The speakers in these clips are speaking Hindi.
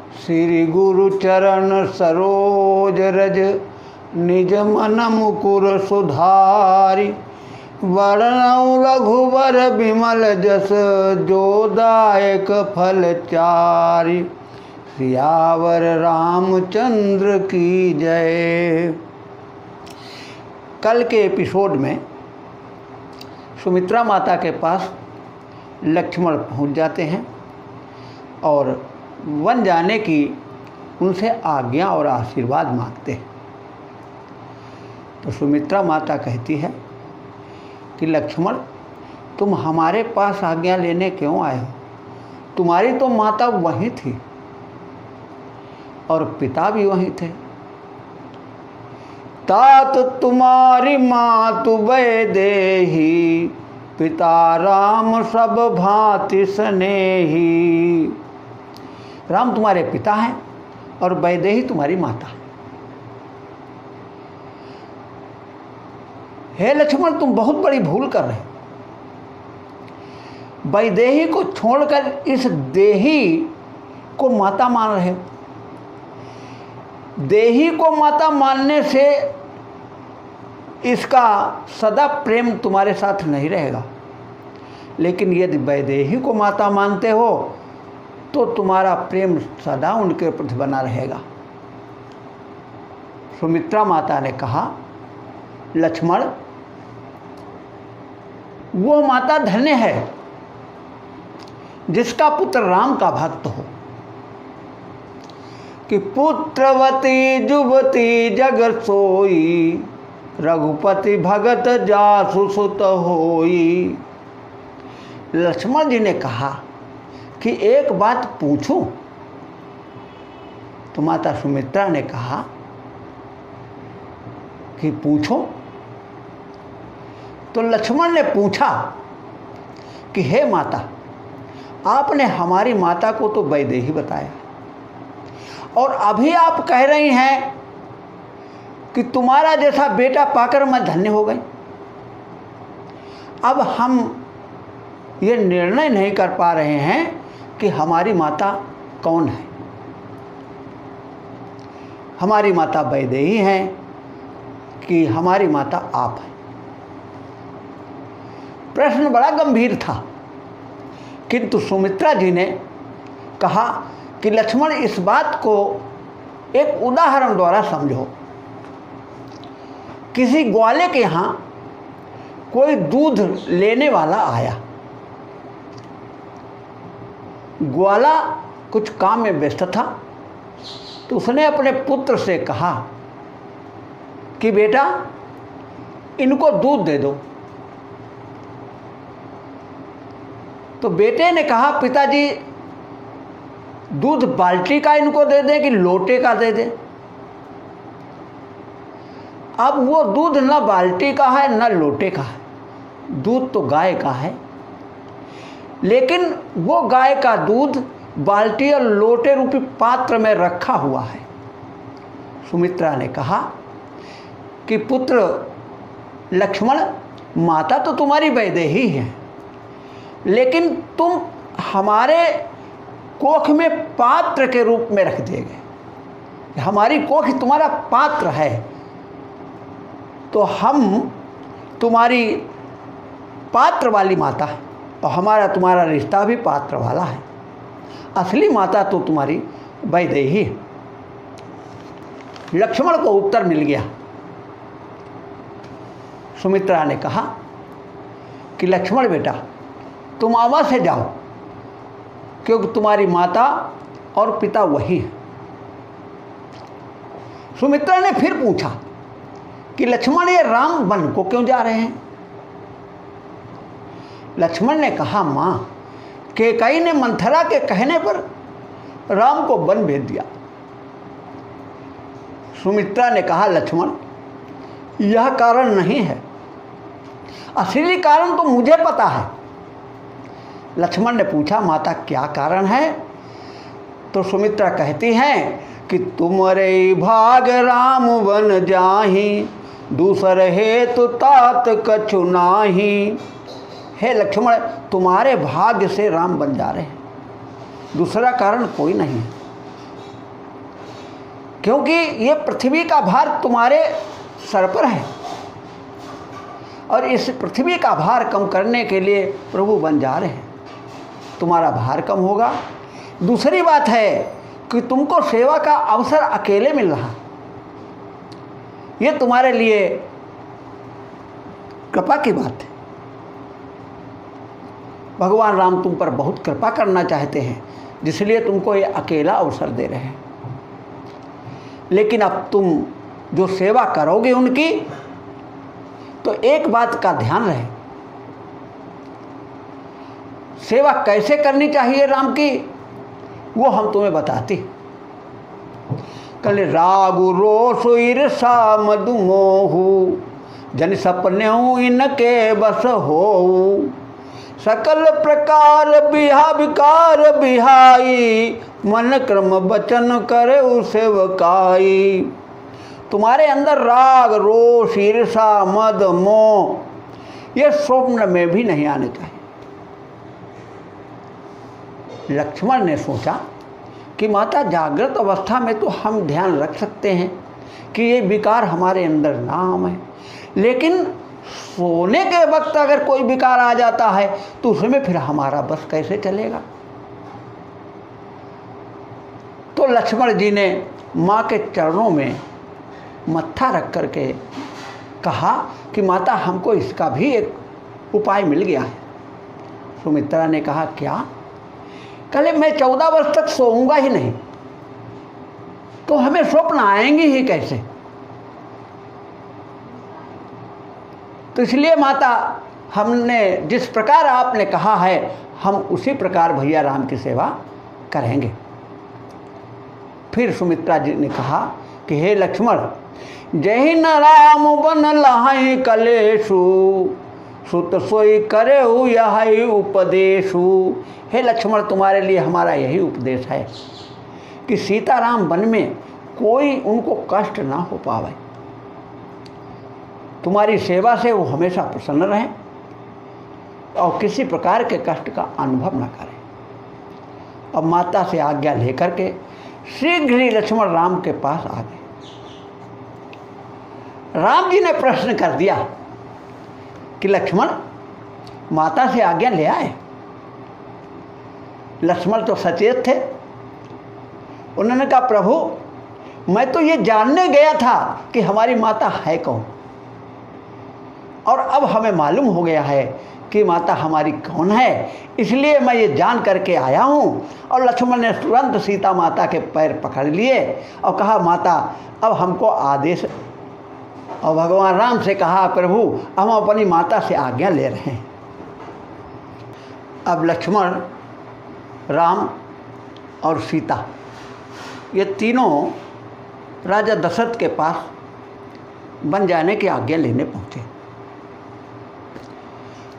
श्री गुरु चरण सरोज रज निज मन मुकुर सुधारी। वर्णौ रघुवर विमल जस जोदायक फल चारि। सियावर रामचंद्र की जय। कल के एपिसोड में सुमित्रा माता के पास लक्ष्मण पहुंच जाते हैं और वन जाने की उनसे आज्ञा और आशीर्वाद मांगते हैं। तो सुमित्रा माता कहती है कि लक्ष्मण, तुम हमारे पास आज्ञा लेने क्यों आए हो? तुम्हारी तो माता वहीं थी और पिता भी वहीं थे। तात तुम्हारी मातु वैदेही, पिता राम सब भांति स्नेही। राम तुम्हारे पिता हैं और वैदेही तुम्हारी माता। हे लक्ष्मण, तुम बहुत बड़ी भूल कर रहे हो। वैदेही को छोड़कर इस देही को माता मान रहे हो। देही को माता मानने से इसका सदा प्रेम तुम्हारे साथ नहीं रहेगा, लेकिन यदि वैदेही को माता मानते हो तो तुम्हारा प्रेम सदा उनके प्रति बना रहेगा। सुमित्रा माता ने कहा, लक्ष्मण, वो माता धन्य है जिसका पुत्र राम का भक्त हो। कि पुत्रवती जुवती जग सोई, रघुपति भगत जासु सुत होई। लक्ष्मण जी ने कहा कि एक बात पूछूं? तो माता सुमित्रा ने कहा कि पूछो। तो लक्ष्मण ने पूछा कि हे माता, आपने हमारी माता को तो वैदेही बताया और अभी आप कह रही हैं कि तुम्हारा जैसा बेटा पाकर मैं धन्य हो गई। अब हम ये निर्णय नहीं कर पा रहे हैं कि हमारी माता कौन है। हमारी माता वैदेही हैं कि हमारी माता आप हैं। प्रश्न बड़ा गंभीर था, किंतु सुमित्रा जी ने कहा कि लक्ष्मण, इस बात को एक उदाहरण द्वारा समझो। किसी ग्वाले के यहाँ कोई दूध लेने वाला आया। ग्वाला कुछ काम में व्यस्त था, तो उसने अपने पुत्र से कहा कि बेटा, इनको दूध दे दो। तो बेटे ने कहा, पिताजी, दूध बाल्टी का इनको दे दें कि लोटे का दे दें? अब वो दूध न बाल्टी का है न लोटे का है, दूध तो गाय का है, लेकिन वो गाय का दूध बाल्टी और लोटे रूपी पात्र में रखा हुआ है। सुमित्रा ने कहा कि पुत्र लक्ष्मण, माता तो तुम्हारी वैदेही है, लेकिन तुम हमारे कोख में पात्र के रूप में रख दिए गए। हमारी कोख तुम्हारा पात्र है, तो हम तुम्हारी पात्र वाली माता है और हमारा तुम्हारा रिश्ता भी पात्र वाला है। असली माता तो तुम्हारी वैदेही है। लक्ष्मण को उत्तर मिल गया। सुमित्रा ने कहा कि लक्ष्मण बेटा, तुम अवश्य जाओ, क्योंकि तुम्हारी माता और पिता वही है। सुमित्रा ने फिर पूछा कि लक्ष्मण, ये राम वन को क्यों जा रहे हैं? लक्ष्मण ने कहा, मां, कैकेयी ने मंथरा के कहने पर राम को वन भेज दिया। सुमित्रा ने कहा, लक्ष्मण, यह कारण नहीं है, असली कारण तो मुझे पता है। लक्ष्मण ने पूछा, माता क्या कारण है? तो सुमित्रा कहती हैं कि तुम्हारे भाग राम वन जाही, दूसर हेतु तात कछु नाही। हे लक्ष्मण, तुम्हारे भाग्य से राम बन जा रहे हैं, दूसरा कारण कोई नहीं है। क्योंकि ये पृथ्वी का भार तुम्हारे सर पर है और इस पृथ्वी का भार कम करने के लिए प्रभु बन जा रहे हैं, तुम्हारा भार कम होगा। दूसरी बात है कि तुमको सेवा का अवसर अकेले मिल रहा, ये तुम्हारे लिए कृपा की बात है। भगवान राम तुम पर बहुत कृपा करना चाहते हैं, जिसलिए तुमको ये अकेला अवसर दे रहे हैं। लेकिन अब तुम जो सेवा करोगे उनकी, तो एक बात का ध्यान रहे, सेवा कैसे करनी चाहिए राम की, वो हम तुम्हें बताते। कल रागु रोष ईर्षा मधु मोहु, जन सपने इनके बस हो। सकल प्रकार बिहा विकार बिहाई, मन क्रम वचन करे सेवकाई। तुम्हारे अंदर राग रोष ईर्षा मद मोह ये स्वप्न में भी नहीं आने चाहिए। लक्ष्मण ने सोचा कि माता जागृत अवस्था में तो हम ध्यान रख सकते हैं कि ये विकार हमारे अंदर ना आए, लेकिन सोने के वक्त अगर कोई विकार आ जाता है तो उसमें फिर हमारा बस कैसे चलेगा। तो लक्ष्मण जी ने माँ के चरणों में मत्था रख करके कहा कि माता हमको इसका भी एक उपाय मिल गया है। सुमित्रा ने कहा क्या? कल मैं 14 वर्ष तक सोऊंगा ही नहीं, तो हमें स्वप्न आएंगे ही कैसे? तो इसलिए माता हमने जिस प्रकार आपने कहा है हम उसी प्रकार भैया राम की सेवा करेंगे। फिर सुमित्रा जी ने कहा कि हे लक्ष्मण, जय न राम बन लहाई कलेशु, सुत सोई करे यही उपदेशु। हे लक्ष्मण, तुम्हारे लिए हमारा यही उपदेश है कि सीताराम वन में कोई उनको कष्ट ना हो पावे, तुम्हारी सेवा से वो हमेशा प्रसन्न रहें और किसी प्रकार के कष्ट का अनुभव न करें। अब माता से आज्ञा लेकर के शीघ्र ही लक्ष्मण राम के पास आ गए। राम जी ने प्रश्न कर दिया कि लक्ष्मण, माता से आज्ञा ले आए? लक्ष्मण तो सचेत थे। उन्होंने कहा प्रभु, मैं तो ये जानने गया था कि हमारी माता है कौन, और अब हमें मालूम हो गया है कि माता हमारी कौन है, इसलिए मैं ये जान करके आया हूँ। और लक्ष्मण ने तुरंत सीता माता के पैर पकड़ लिए और कहा माता अब हमको आदेश। और भगवान राम से कहा प्रभु हम अपनी माता से आज्ञा ले रहे हैं। अब लक्ष्मण, राम और सीता ये तीनों राजा दशरथ के पास बन जाने की आज्ञा लेने पहुँचे।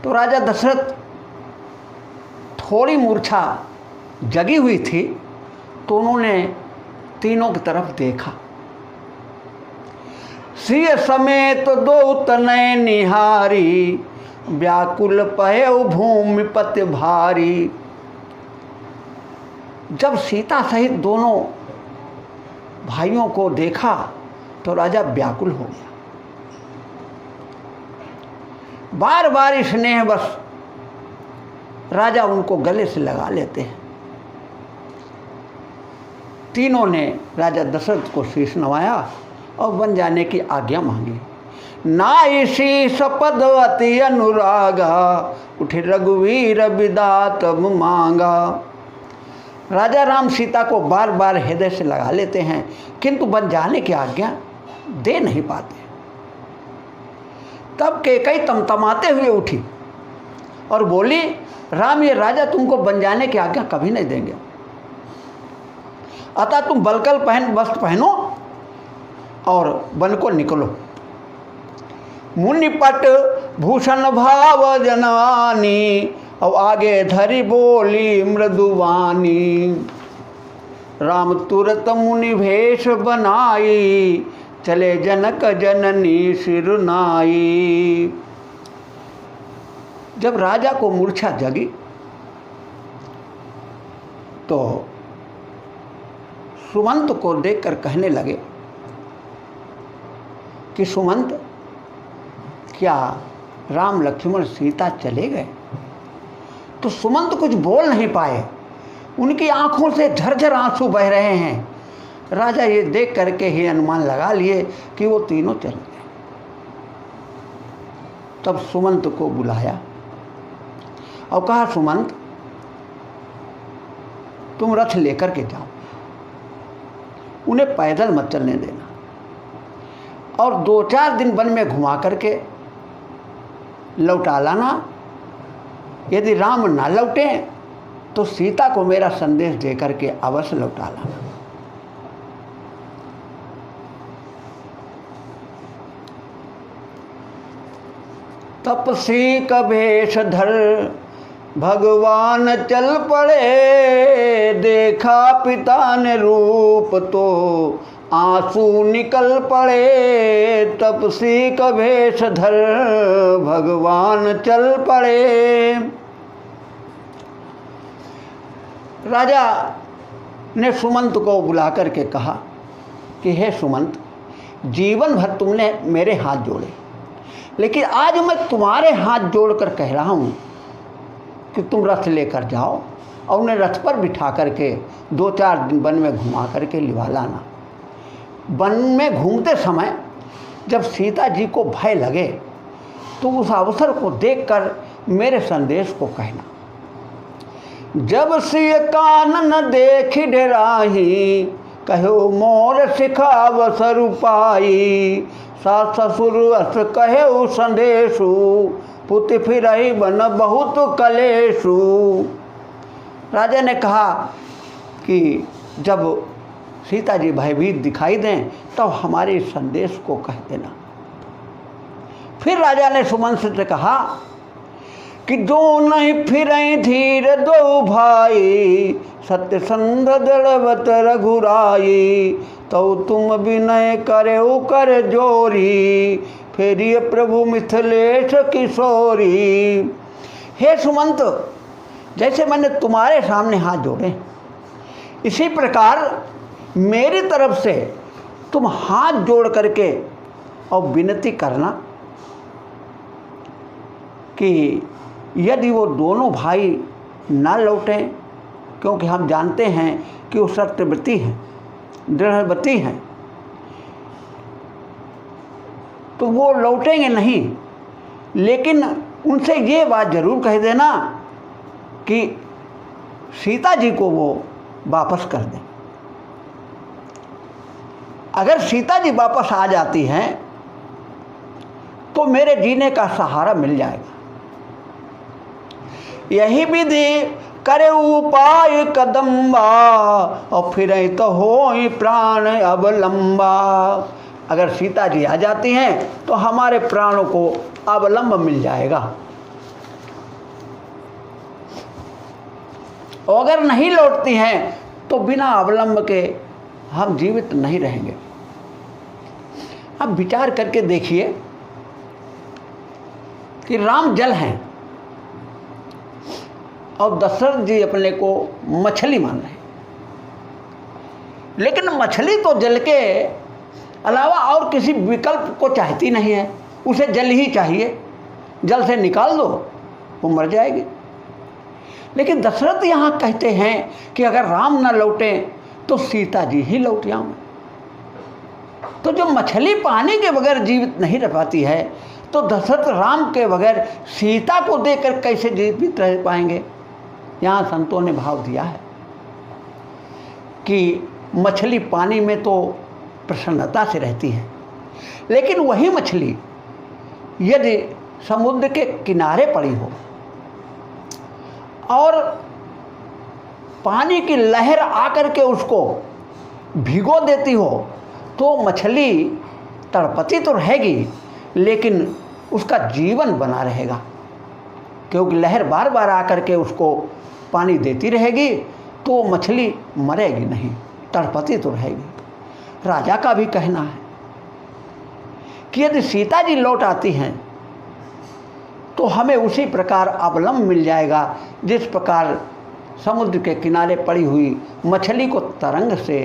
तो राजा दशरथ थोड़ी मूर्छा जगी हुई थी, तो उन्होंने तीनों की तरफ देखा। सिय समेत दो तनय निहारी, व्याकुल पहे भूमि पति भारी। जब सीता सहित दोनों भाइयों को देखा तो राजा व्याकुल हो गया। बार बार स्नेहवश राजा उनको गले से लगा लेते हैं। तीनों ने राजा दशरथ को शीश नवाया और बन जाने की आज्ञा मांगी। नाई शीश पदवती अनुरागा, उठे रघुवीर विदात मांगा। राजा राम सीता को बार बार हृदय से लगा लेते हैं, किंतु बन जाने की आज्ञा दे नहीं पाते। तब कैकेयी तमतमाते हुए उठी और बोली, राम ये राजा तुमको बन जाने की आज्ञा कभी नहीं देंगे, अतः तुम बलकल वस्त्र पहनो और वन को निकलो। मुनिपट भूषण भाव जनानी, और आगे धरी बोली मृदुवानी। राम तुरत मुनि भेष बनाई, चले जनक जननी सिरनाई। जब राजा को मूर्छा जगी तो सुमंत को देखकर कहने लगे कि सुमंत, क्या राम लक्ष्मण सीता चले गए? तो सुमंत कुछ बोल नहीं पाए, उनकी आंखों से झरझर आंसू बह रहे हैं। राजा ये देख करके ही अनुमान लगा लिए कि वो तीनों चल गए। तब सुमंत को बुलाया और कहा, सुमंत तुम रथ लेकर के जाओ, उन्हें पैदल मत चलने देना, और 2-4 दिन वन में घुमा करके लौटा लाना। यदि राम ना लौटे तो सीता को मेरा संदेश दे करके अवश्य लौटा लाना। तपसी का भेष धर भगवान चल पड़े, देखा पिता ने रूप तो आंसू निकल पड़े। तपसी का भेष धर भगवान चल पड़े। राजा ने सुमंत को बुला करके कहा कि हे सुमंत, जीवन भर तुमने मेरे हाथ जोड़े, लेकिन आज मैं तुम्हारे हाथ जोड़कर कह रहा हूँ कि तुम रथ लेकर जाओ और उन्हें रथ पर बिठा करके 2-4 दिन वन में घुमा करके लिवा लाना। वन में घूमते समय जब सीता जी को भय लगे तो उस अवसर को देखकर मेरे संदेश को कहना। जब सिय कान न देखी डराही, कहो मोर सिखावस रूपाई। सास ससुर अस कहे संदेशु, पुति फिरहि बन बहुत कलेशु। राजा ने कहा कि जब सीता जी भयभीत दिखाई दें तब तो हमारे संदेश को कह देना। फिर राजा ने सुमंत से कहा कि दो नहीं फिरें धीर दो भाई, सत्य संध दड़वत रघुराई। तो तुम विनय करे कर जोरी, फिर ये प्रभु मिथिलेश किशोरी। हे सुमंत, जैसे मैंने तुम्हारे सामने हाथ जोड़े, इसी प्रकार मेरी तरफ से तुम हाथ जोड़ करके और विनती करना कि यदि वो दोनों भाई ना लौटें, क्योंकि हम जानते हैं कि वो सत्यव्रती हैं, दृढ़व्रती हैं, तो वो लौटेंगे नहीं। लेकिन उनसे ये बात ज़रूर कह देना कि सीता जी को वो वापस कर दें। अगर सीता जी वापस आ जाती हैं तो मेरे जीने का सहारा मिल जाएगा। यही विधि करे उपाय कदम्बा, और फिर तो हो प्राण अब लंबा। अगर सीता जी आ जाती हैं तो हमारे प्राणों को अवलंब मिल जाएगा, और अगर नहीं लौटती हैं तो बिना अवलंब के हम जीवित नहीं रहेंगे। अब विचार करके देखिए कि राम जल हैं और दशरथ जी अपने को मछली मान रहे हैं, लेकिन मछली तो जल के अलावा और किसी विकल्प को चाहती नहीं है, उसे जल ही चाहिए। जल से निकाल दो वो मर जाएगी। लेकिन दशरथ यहाँ कहते हैं कि अगर राम न लौटे तो सीता जी ही लौट जाऊँ। तो जो मछली पानी के बगैर जीवित नहीं रह पाती है, तो दशरथ राम के बगैर सीता को देकर कैसे जीवित रह पाएंगे। यहाँ संतों ने भाव दिया है कि मछली पानी में तो प्रसन्नता से रहती है, लेकिन वही मछली यदि समुद्र के किनारे पड़ी हो और पानी की लहर आकर के उसको भिगो देती हो, तो मछली तड़पती तो रहेगी लेकिन उसका जीवन बना रहेगा, क्योंकि लहर बार बार आकर के उसको पानी देती रहेगी, तो मछली मरेगी नहीं, तड़पती तो रहेगी। राजा का भी कहना है कि यदि सीता जी लौट आती हैं तो हमें उसी प्रकार अवलंब मिल जाएगा, जिस प्रकार समुद्र के किनारे पड़ी हुई मछली को तरंग से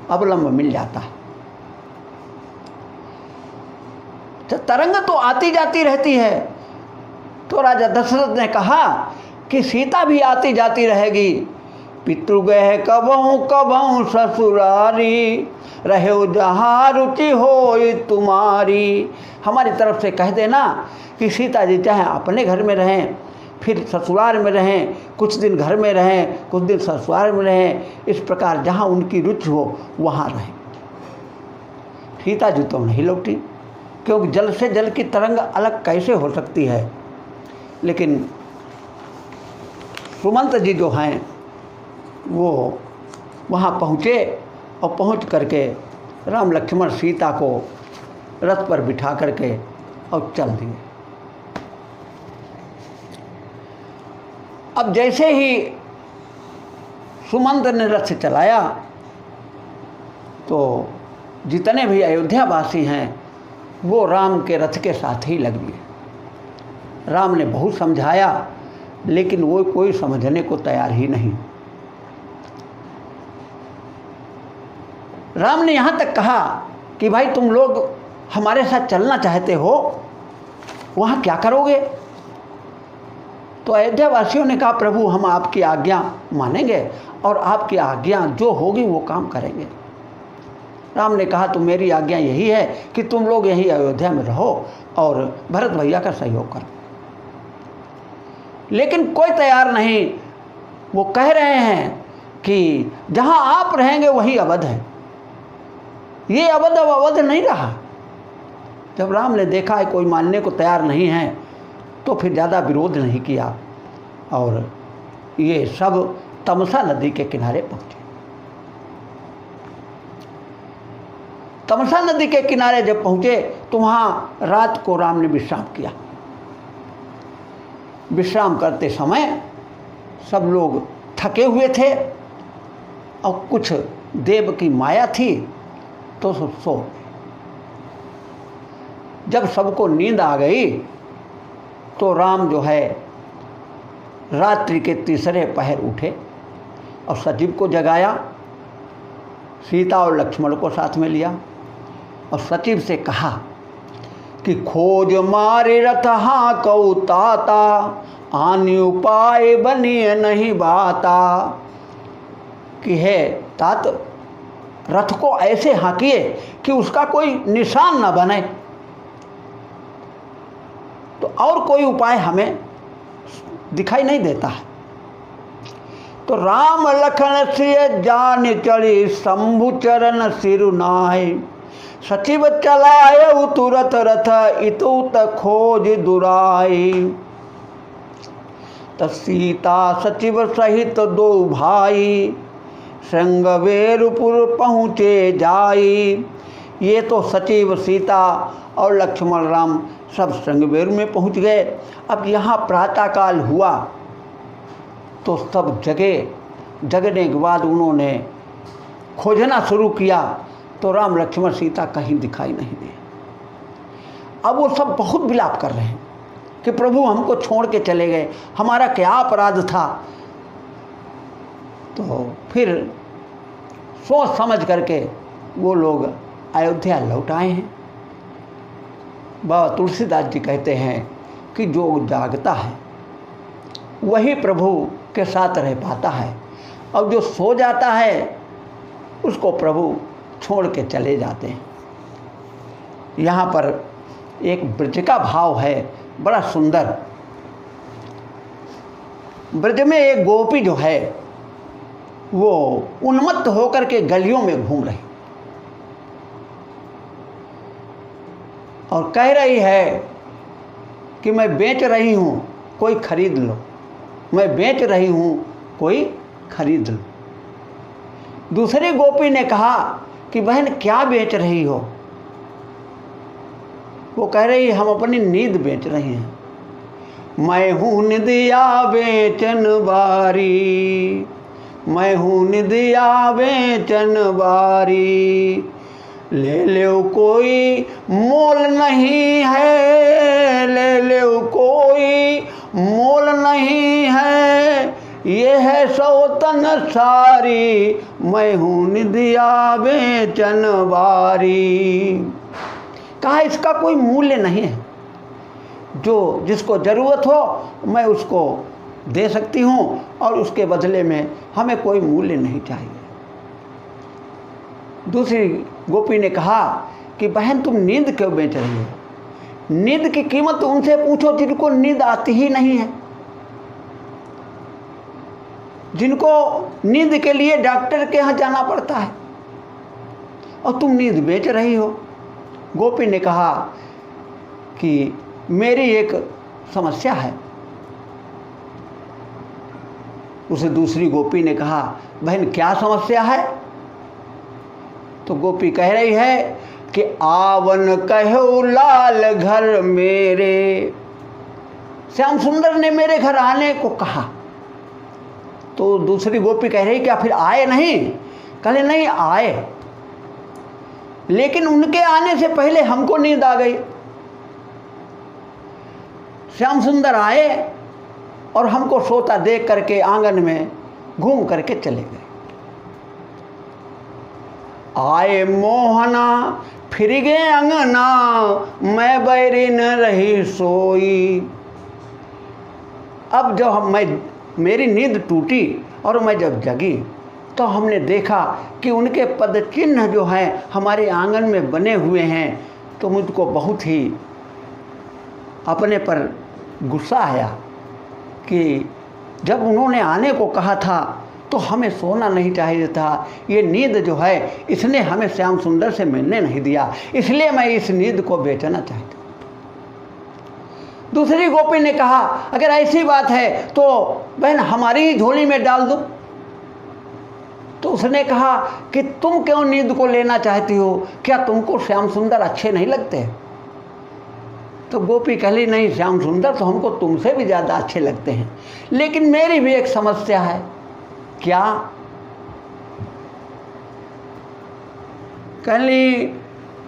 अवलंब मिल जाता है। तो तरंग तो आती जाती रहती है। तो राजा दशरथ ने कहा कि सीता भी आती जाती रहेगी। पितृ गए कबहू कबहू ससुरारी, रहे जहाँ रुचि हो तुम्हारी। हमारी तरफ से कह देना कि सीता जी चाहे अपने घर में रहें, फिर ससुराल में रहें, कुछ दिन घर में रहें, कुछ दिन ससुराल में रहें, इस प्रकार जहाँ उनकी रुचि हो वहाँ रहें। सीता जी तो नहीं लौटी, क्योंकि जल से जल की तरंग अलग कैसे हो सकती है। लेकिन सुमंत जी जो हैं वो वहाँ पहुँचे और पहुँच करके राम लक्ष्मण सीता को रथ पर बिठा करके और चल दिए। अब जैसे ही सुमंत ने रथ चलाया तो जितने भी अयोध्यावासी हैं वो राम के रथ के साथ ही लग गए। राम ने बहुत समझाया लेकिन वो कोई समझने को तैयार ही नहीं। राम ने यहाँ तक कहा कि भाई तुम लोग हमारे साथ चलना चाहते हो, वहाँ क्या करोगे? तो अयोध्या वासियों ने कहा प्रभु हम आपकी आज्ञा मानेंगे और आपकी आज्ञा जो होगी वो काम करेंगे। राम ने कहा तो मेरी आज्ञा यही है कि तुम लोग यहीं अयोध्या में रहो और भरत भैया का सहयोग करो। लेकिन कोई तैयार नहीं। वो कह रहे हैं कि जहाँ आप रहेंगे वही अवध है, ये अवध अब अवध नहीं रहा। जब राम ने देखा है कोई मानने को तैयार नहीं है तो फिर ज़्यादा विरोध नहीं किया और ये सब तमसा नदी के किनारे पहुँचे। तमसा नदी के किनारे जब पहुँचे तो वहाँ रात को राम ने विश्राम किया। विश्राम करते समय सब लोग थके हुए थे और कुछ देव की माया थी तो सो। जब सबको नींद आ गई तो राम जो है रात्रि के तीसरे पहर उठे और सचिव को जगाया, सीता और लक्ष्मण को साथ में लिया और सचिव से कहा कि खोज मारे रथ हाँ कऊ ताता, आनी उपाय बनिए नहीं बाता। कि है तात रथ को ऐसे हाँकिए कि उसका कोई निशान न बने, तो और कोई उपाय हमें दिखाई नहीं देता है। तो राम लखन से जान चढ़ी शंभु चरण सिरुनाय, सचिव चलाए तुरत रथ इतुत खोज दुराई। त सीता सचिव सहित दो भाई, श्रृंगवेरपुर पहुँचे जाई। ये तो सचिव सीता और लक्ष्मण राम सब श्रृंगवेर में पहुँच गए। अब यहाँ प्रातःकाल हुआ तो सब जगने के बाद उन्होंने खोजना शुरू किया तो राम लक्ष्मण सीता कहीं दिखाई नहीं दिए। अब वो सब बहुत विलाप कर रहे हैं कि प्रभु हमको छोड़ के चले गए, हमारा क्या अपराध था। तो फिर सोच समझ करके वो लोग अयोध्या लौट आए हैं। बाबा तुलसीदास जी कहते हैं कि जो जागता है वही प्रभु के साथ रह पाता है और जो सो जाता है उसको प्रभु छोड़ के चले जाते हैं। यहाँ पर एक ब्रज का भाव है बड़ा सुंदर। ब्रज में एक गोपी जो है वो उन्मत्त होकर के गलियों में घूम रही और कह रही है कि मैं बेच रही हूँ कोई खरीद लो, मैं बेच रही हूँ कोई खरीद लो। दूसरी गोपी ने कहा कि बहन क्या बेच रही हो? वो कह रही हम अपनी नींद बेच रही हैं। मैं हूँ निदिया बेचन बारी, मैं हूँ निदिया बेचन बारी, ले लो कोई मोल नहीं है, ले लो कोई मोल नहीं है, ये है सौतन सारी, मैं हूँ निदिया बेचन बारी। कहा इसका कोई मूल्य नहीं है, जो जिसको ज़रूरत हो मैं उसको दे सकती हूँ और उसके बदले में हमें कोई मूल्य नहीं चाहिए। दूसरी गोपी ने कहा कि बहन तुम नींद क्यों बेच रही हो? नींद की कीमत उनसे पूछो जिनको नींद आती ही नहीं है, जिनको नींद के लिए डॉक्टर के यहाँ जाना पड़ता है, और तुम नींद बेच रही हो। गोपी ने कहा कि मेरी एक समस्या है। उसे दूसरी गोपी ने कहा बहन क्या समस्या है? तो गोपी कह रही है कि आवन कहो लाल घर मेरे। श्याम सुंदर ने मेरे घर आने को कहा। तो दूसरी गोपी कह रही क्या फिर आए नहीं? कहे नहीं आए, लेकिन उनके आने से पहले हमको नींद आ गई। श्याम सुंदर आए और हमको सोता देख करके आंगन में घूम करके चले गए। आए मोहना फिर गए अंगना, मैं बैरी न रही सोई। अब जब मेरी नींद टूटी और मैं जब जगी तो हमने देखा कि उनके पद चिन्ह जो हैं हमारे आंगन में बने हुए हैं। तो मुझको बहुत ही अपने पर गुस्सा आया कि जब उन्होंने आने को कहा था तो हमें सोना नहीं चाहिए था। ये नींद जो है इसने हमें श्याम सुंदर से मिलने नहीं दिया, इसलिए मैं इस नींद को बेचना चाहता हूँ। दूसरी गोपी ने कहा अगर ऐसी बात है तो बहन हमारी ही झोली में डाल दो। तो उसने कहा कि तुम क्यों नींद को लेना चाहती हो? क्या तुमको श्याम सुंदर अच्छे नहीं लगते? तो गोपी कहली नहीं, श्याम सुंदर तो हमको तुमसे भी ज़्यादा अच्छे लगते हैं, लेकिन मेरी भी एक समस्या है। क्या? कहली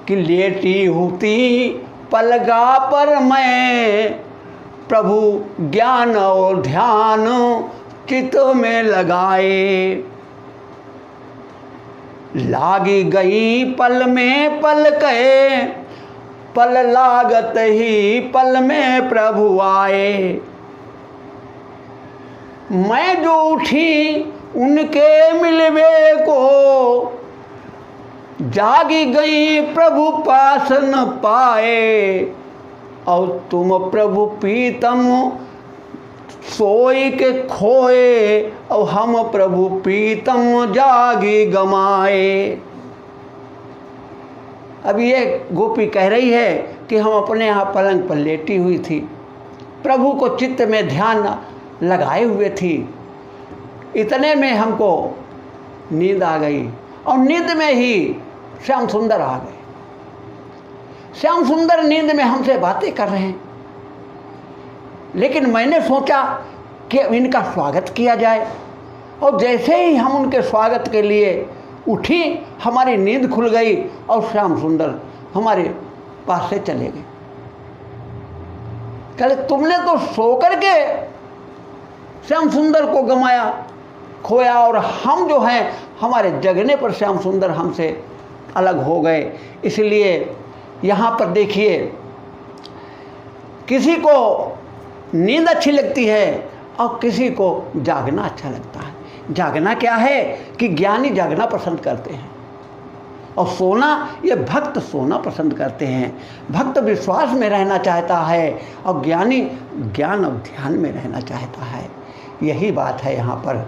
कि लेटी होती पलगा पर मैं, प्रभु ज्ञान और ध्यान चित्त में लगाए। लागी गई पल में पल कहे, पल लागत ही पल में प्रभु आए। मैं जो उठी उनके मिलवे को, जागी गई प्रभु पास न पाए। और तुम प्रभु प्रीतम सोई के खोए, और हम प्रभु प्रीतम जागी गमाए। अब ये गोपी कह रही है कि हम अपने यहाँ पलंग पर लेटी हुई थी, प्रभु को चित्त में ध्यान लगाए हुए थी, इतने में हमको नींद आ गई और नींद में ही श्याम सुंदर आ गए। श्याम सुंदर नींद में हमसे बातें कर रहे हैं, लेकिन मैंने सोचा कि इनका स्वागत किया जाए। और जैसे ही हम उनके स्वागत के लिए उठी, हमारी नींद खुल गई और श्याम सुंदर हमारे पास से चले गए। कहले तुमने तो सो करके श्याम सुंदर को गमाया, खोया, और हम जो हैं हमारे जगने पर श्याम सुंदर हमसे अलग हो गए। इसलिए यहाँ पर देखिए, किसी को नींद अच्छी लगती है और किसी को जागना अच्छा लगता है। जागना क्या है कि ज्ञानी जागना पसंद करते हैं, और सोना ये भक्त सोना पसंद करते हैं। भक्त विश्वास में रहना चाहता है और ज्ञानी ज्ञान और ध्यान में रहना चाहता है। यही बात है यहाँ पर।